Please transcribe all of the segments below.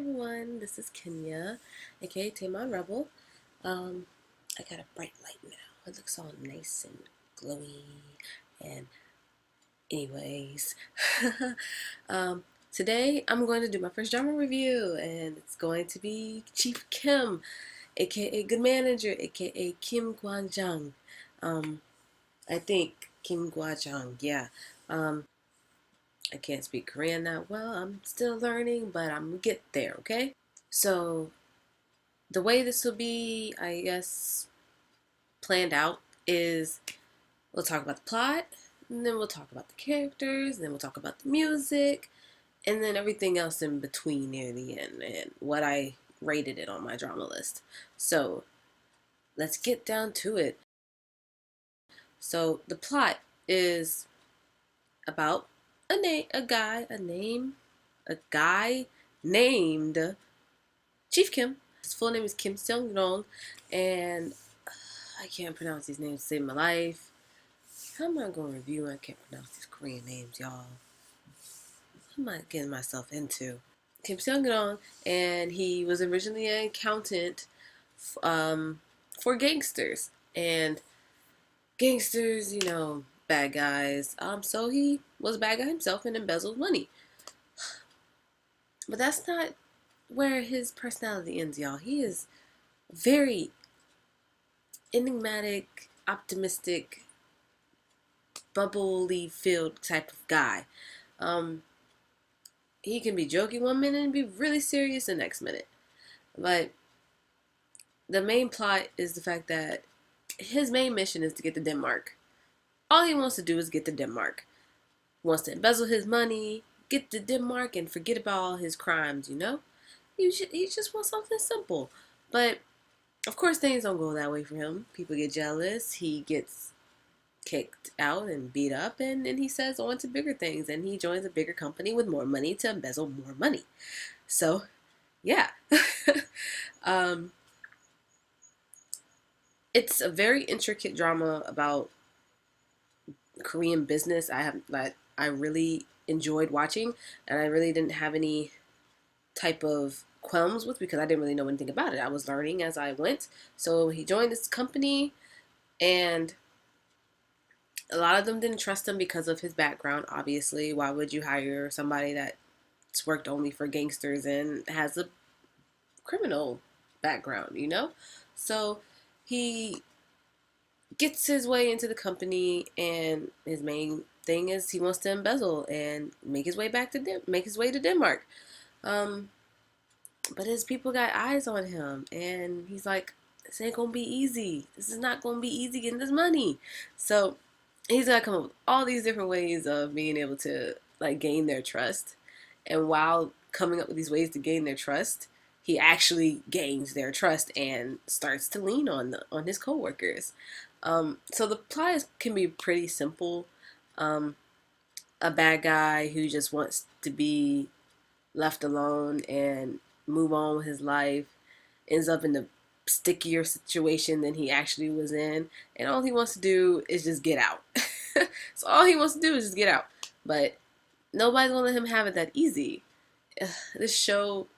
everyone, this is Kenya, aka Tamon Rebel. Um, I got a bright light now. It looks all nice and glowy. And anyways, um, today I'm going to do my first drama review, and it's going to be Chief Kim, aka Good Manager, aka Kim Kwang-jung. Um, I think Kim Kwang-jung, yeah. I can't speak Korean that well. I'm still learning, but I'm gonna get there, okay? So the way this will be, I guess, planned out is we'll talk about the plot, and then we'll talk about the characters, and then we'll talk about the music, and then everything else in between near the end, and what I rated it on my drama list. So let's get down to it. So the plot is about a guy named Chief Kim. His full name is Kim Seong-rong, and I can't pronounce these names to save my life. How am I going to review when I can't pronounce these Korean names, y'all? What am I getting myself into? Kim Seong-rong, and he was originally an accountant for gangsters. And gangsters, bad guys. So he was a bad guy himself and embezzled money. But that's not where his personality ends, y'all. He is very enigmatic, optimistic, bubbly filled type of guy. He can be joking one minute and be really serious the next minute. But the main plot is the fact that his main mission is to get to Denmark. All he wants to do is get to Denmark. He wants to embezzle his money, get to Denmark, and forget about all his crimes, He just wants something simple. But, of course, things don't go that way for him. People get jealous. He gets kicked out and beat up, and he says on to bigger things, and he joins a bigger company with more money to embezzle more money. So, yeah. It's a very intricate drama about Korean business. I really enjoyed watching, and I really didn't have any type of qualms with because I didn't really know anything about it. I was learning as I went. So he joined this company, and a lot of them didn't trust him because of his background, obviously. Why would you hire somebody that's worked only for gangsters and has a criminal background, So he gets his way into the company, and his main thing is he wants to embezzle and make his way to Denmark. But his people got eyes on him, and he's like, this ain't gonna be easy. This is not gonna be easy getting this money. So he's gonna come up with all these different ways of being able to gain their trust. And while coming up with these ways to gain their trust, he actually gains their trust and starts to lean on his coworkers. So the plot can be pretty simple. A bad guy who just wants to be left alone and move on with his life ends up in a stickier situation than he actually was in, and all he wants to do is just get out. So all he wants to do is just get out, but nobody's gonna let him have it that easy. This show,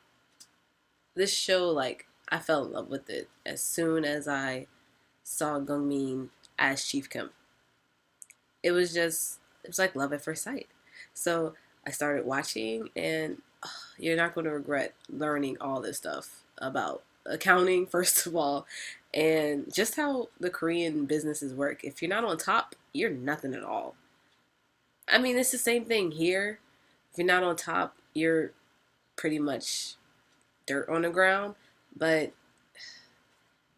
I fell in love with it as soon as I saw Gongmin as Chief Kim. It was like love at first sight. So I started watching, and you're not going to regret learning all this stuff about accounting, first of all, and just how the Korean businesses work. If you're not on top, you're nothing at all. I mean, it's the same thing here. If you're not on top, you're pretty much dirt on the ground. But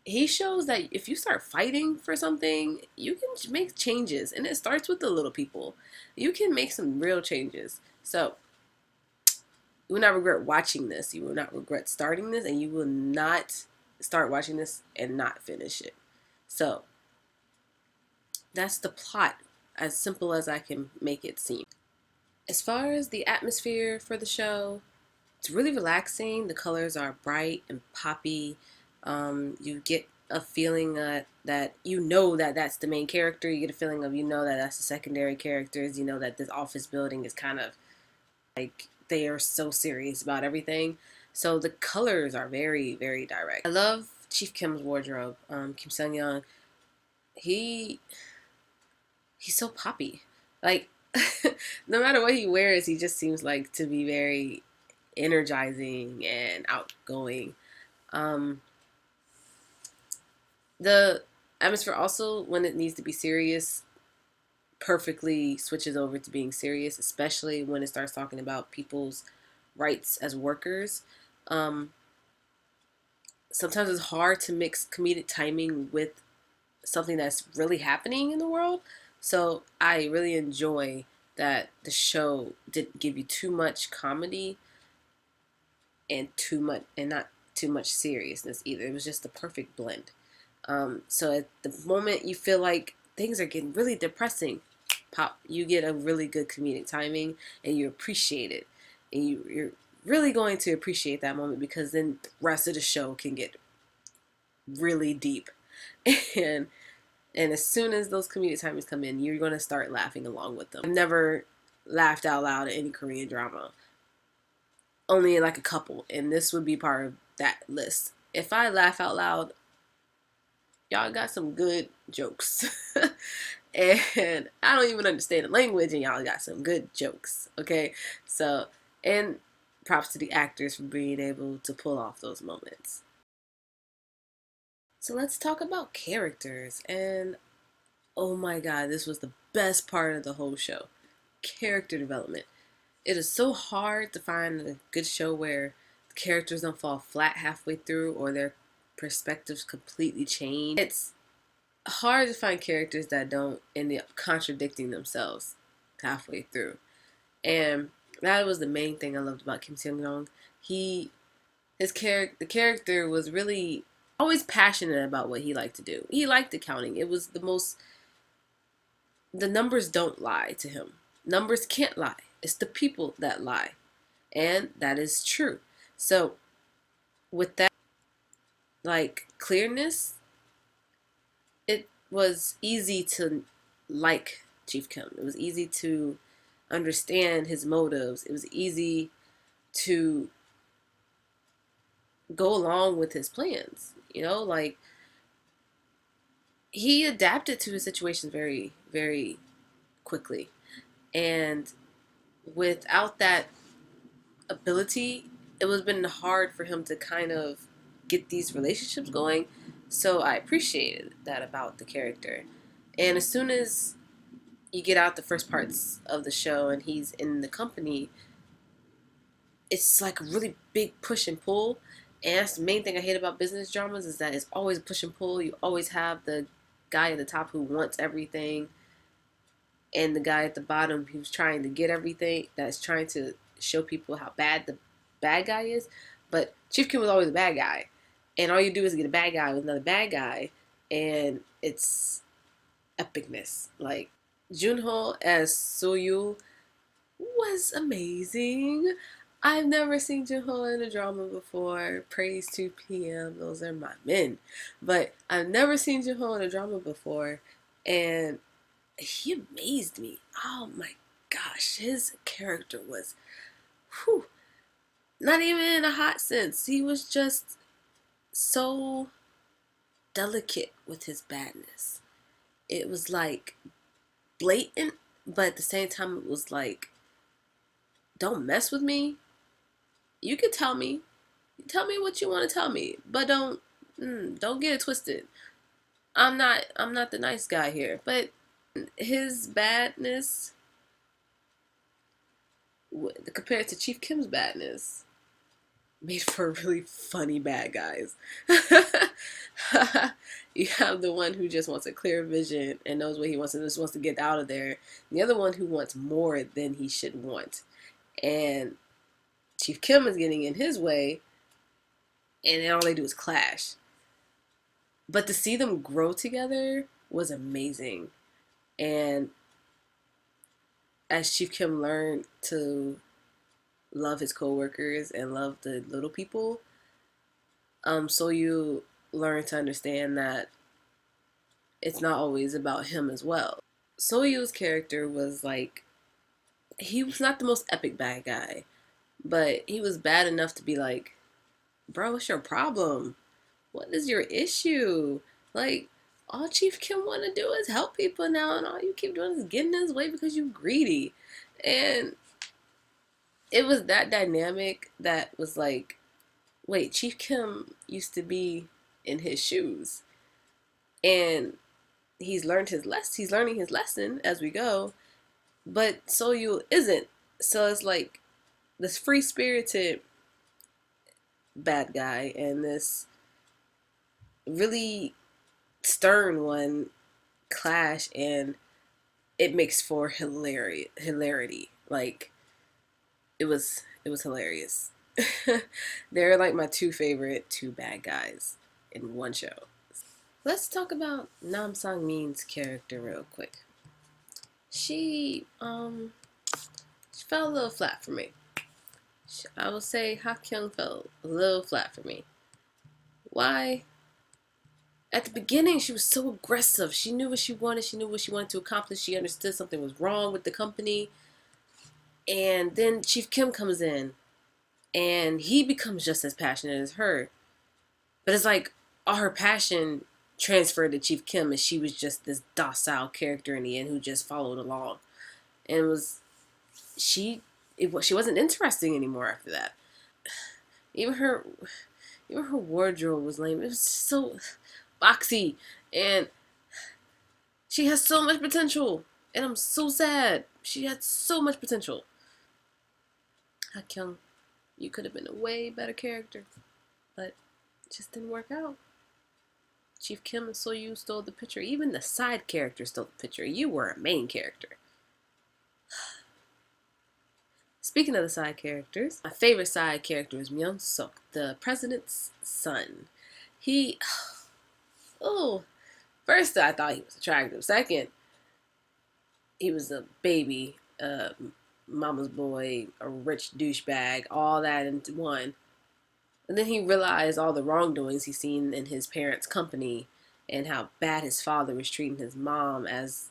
he shows that if you start fighting for something, you can make changes. And it starts with the little people. You can make some real changes. So you will not regret watching this. You will not regret starting this, and you will not start watching this and not finish it. So that's the plot, as simple as I can make it seem. As far as the atmosphere for the show, it's really relaxing. The colors are bright and poppy. You get a feeling that that's the main character. You get a feeling of that that's the secondary characters. That this office building is kind of like they are so serious about everything. So the colors are very, very direct. I love Chief Kim's wardrobe. Kim Sung Young, he he's so poppy. Like no matter what he wears, he just seems like to be very energizing and outgoing. Um, the atmosphere also, when it needs to be serious, perfectly switches over to being serious, especially when it starts talking about people's rights as workers. Um, Sometimes it's hard to mix comedic timing with something that's really happening in the world. So I really enjoy that the show didn't give you too much comedy and not too much seriousness either. It was just the perfect blend. So at the moment you feel like things are getting really depressing, pop, you get a really good comedic timing and you appreciate it. And you're really going to appreciate that moment because then the rest of the show can get really deep. And and as soon as those comedic timings come in, you're going to start laughing along with them. I've never laughed out loud at any Korean drama. Only like a couple, and this would be part of that list. If I laugh out loud, y'all got some good jokes. And I don't even understand the language, and y'all got some good jokes. Okay, so, and props to the actors for being able to pull off those moments. So let's talk about characters. And oh my god, this was the best part of the whole show. Character development. It is so hard to find a good show where the characters don't fall flat halfway through or their perspectives completely change. It's hard to find characters that don't end up contradicting themselves halfway through. And that was the main thing I loved about Kim Seung Young. The character was really always passionate about what he liked to do. He liked accounting. It was the numbers don't lie to him. Numbers can't lie. It's the people that lie. And that is true. So with that like clearness, it was easy to like Chief Kim. It was easy to understand his motives. It was easy to go along with his plans. You know, like he adapted to his situation very, very quickly. And without that ability, it was been hard for him to kind of get these relationships going. So I appreciated that about the character. And as soon as you get out the first parts of the show and he's in the company, it's like a really big push and pull. And that's the main thing I hate about business dramas is that it's always push and pull. You always have the guy at the top who wants everything and the guy at the bottom who's trying to get everything, that's trying to show people how bad the bad guy is. But Chief Kim was always a bad guy. And all you do is get a bad guy with another bad guy. And it's epicness. Like, Junho as Soyul was amazing. I've never seen Junho in a drama before. Praise to PM. Those are my men. But I've never seen Junho in a drama before. And he amazed me. Oh my gosh. His character was, whew, not even in a hot sense. He was just so delicate with his badness. It was like blatant, but at the same time it was like, don't mess with me. You can tell me. Tell me what you want to tell me, but don't get it twisted. I'm not the nice guy here, but his badness compared to Chief Kim's badness made for really funny bad guys. You have the one who just wants a clear vision and knows what he wants and just wants to get out of there. The other one who wants more than he should want. And Chief Kim is getting in his way, and then all they do is clash. But to see them grow together was amazing. And as Chief Kim learned to love his coworkers and love the little people, so you learn to understand that it's not always about him as well. Soyu's character was like, he was not the most epic bad guy, but he was bad enough to be like, bro, what's your problem? What is your issue? Like, all Chief Kim want to do is help people now, and all you keep doing is getting in his way because you greedy. And it was that dynamic that was like, wait, Chief Kim used to be in his shoes, and he's learning his lesson as we go, but Soyu isn't. So it's like this free spirited bad guy and this really stern one clash, and it makes for hilarity. Like it was hilarious. They're like my two bad guys in one show. Let's talk about Nam Sang Min's character real quick. She fell a little flat for me. I will say Ha Kyung fell a little flat for me. Why? At the beginning, she was so aggressive. She knew what she wanted. She knew what she wanted to accomplish. She understood something was wrong with the company. And then Chief Kim comes in, and he becomes just as passionate as her. But it's like all her passion transferred to Chief Kim, and she was just this docile character in the end who just followed along. And it was she. She wasn't interesting anymore after that. Even her, even her wardrobe was lame. It was so boxy, and she has so much potential, and I'm so sad. She had so much potential. Ha Kyung, you could have been a way better character, but it just didn't work out. Chief Kim and Soyu stole the picture. Even the side character stole the picture. You were a main character. Speaking of the side characters, my favorite side character is Myung Suk, the president's son. He, oh, first I thought he was attractive. Second, he was a baby, mama's boy, a rich douchebag, all that into one. And then he realized all the wrongdoings he's seen in his parents' company and how bad his father was treating his mom as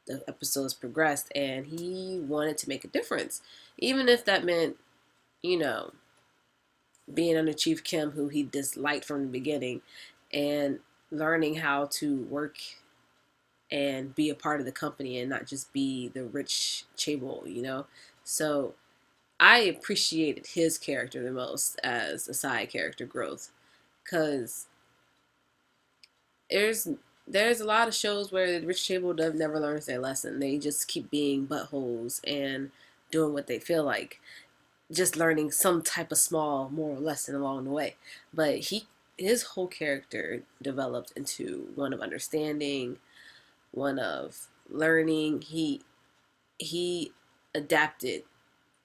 the episodes progressed. And he wanted to make a difference. Even if that meant, you know, being under Chief Kim, who he disliked from the beginning, and learning how to work and be a part of the company and not just be the rich chaebol. So I appreciated his character the most as a side character growth, because there's there's a lot of shows where the rich chaebol never learns their lesson. They just keep being buttholes and doing what they feel like, just learning some type of small moral lesson along the way. But his whole character developed into one of understanding, one of learning. He adapted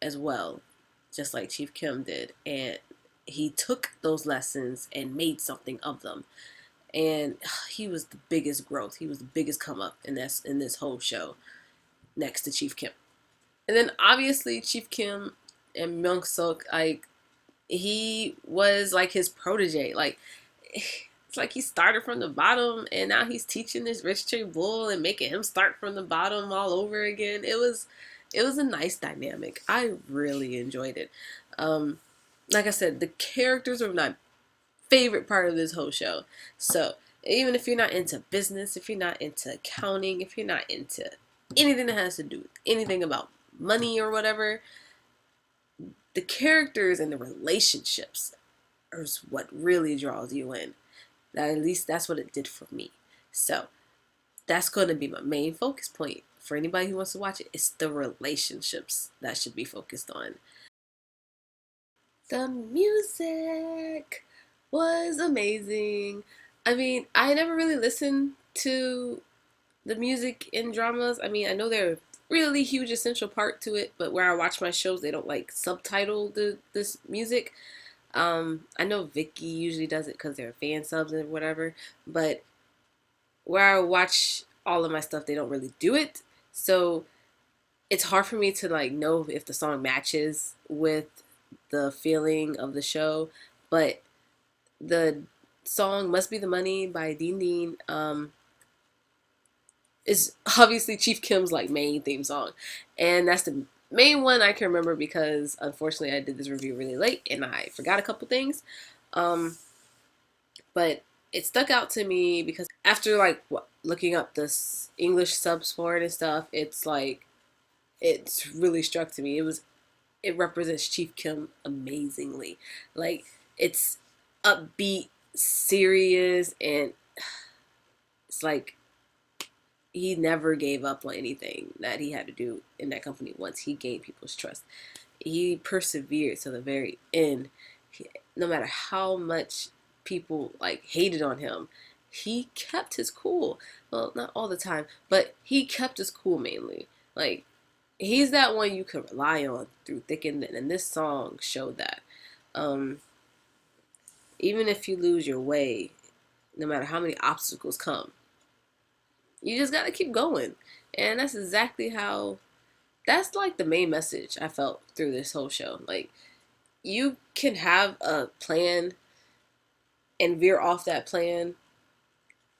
as well, just like Chief Kim did, and he took those lessons and made something of them. And he was the biggest growth. He was the biggest come up in this whole show, next to Chief Kim. And then obviously Chief Kim and Myung Suk, like, he was like his protege. Like, it's like he started from the bottom, and now he's teaching this rich chick bull and making him start from the bottom all over again. It was a nice dynamic. I really enjoyed it. Like I said, the characters were my favorite part of this whole show. So even if you're not into business, if you're not into accounting, if you're not into anything that has to do with anything about money or whatever, the characters and the relationships is what really draws you in. At least that's what it did for me. So that's going to be my main focus point for anybody who wants to watch it. It's the relationships that should be focused on. The music was amazing. I mean, I never really listened to the music in dramas. I mean, I know they're a really huge essential part to it, but where I watch my shows, they don't like subtitle this music. I know Vicky usually does it because they're fan subs and whatever, but where I watch all of my stuff, they don't really do it. So it's hard for me to like know if the song matches with the feeling of the show. But the song "Must Be the Money" by Dean Dean is obviously Chief Kim's like main theme song, and that's the main one I can remember because unfortunately I did this review really late and I forgot a couple things. Um, but it stuck out to me because after like looking up this English subs for it and stuff, it's like it's really struck to me. It represents Chief Kim amazingly. Like it's upbeat, serious, and it's like he never gave up on anything that he had to do in that company once he gained people's trust. He persevered to the very end. No matter how much people like hated on him, he kept his cool. Well, not all the time, but he kept his cool mainly. Like he's that one you can rely on through thick and thin, and this song showed that. Um, Even if you lose your way, no matter how many obstacles come, you just gotta keep going, and that's exactly how. That's like the main message I felt through this whole show. Like you can have a plan and veer off that plan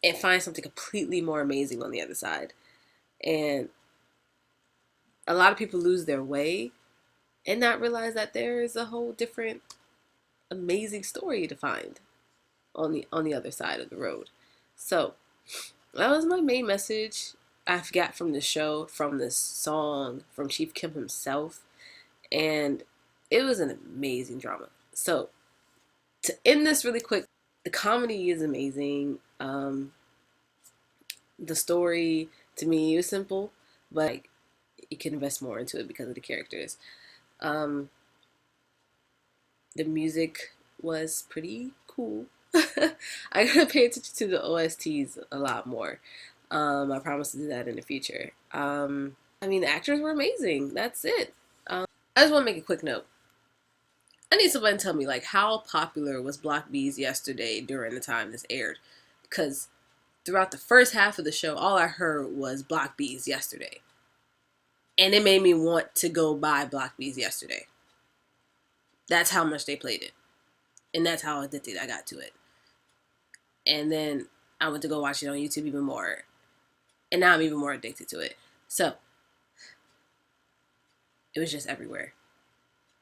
and find something completely more amazing on the other side. And a lot of people lose their way and not realize that there is a whole different amazing story to find on the other side of the road. So that was my main message I got from the show, from this song, from Chief Kim himself, and it was an amazing drama. So to end this really quick, the comedy is amazing. The story to me was simple, but like, you can invest more into it because of the characters. Um, the music was pretty cool. I gotta pay attention to the OSTs a lot more. I promise to do that in the future. I mean, the actors were amazing. That's it. I just want to make a quick note. I need somebody to tell me like how popular was Block Bees yesterday during the time this aired, because throughout the first half of the show, all I heard was Block Bees yesterday, and it made me want to go buy Block Bees yesterday. That's how much they played it, and that's how addicted I got to it. And then I went to go watch it on YouTube even more, and now I'm even more addicted to it. So it was just everywhere.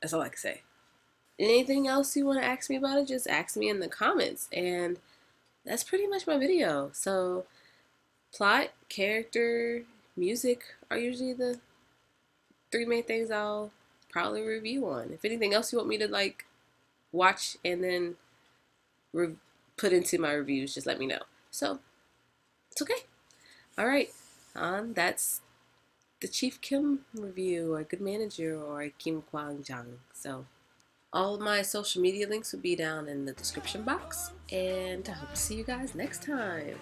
That's all I can say. Anything else you want to ask me about it, just ask me in the comments. And that's pretty much my video. So plot, character, music are usually the three main things I'll probably review on. If anything else you want me to like watch and then put into my reviews, just let me know. So it's okay. All right. That's the Chief Kim review, or Good Manager, or Kim Kwang Jang. So all of my social media links will be down in the description box, and I hope to see you guys next time.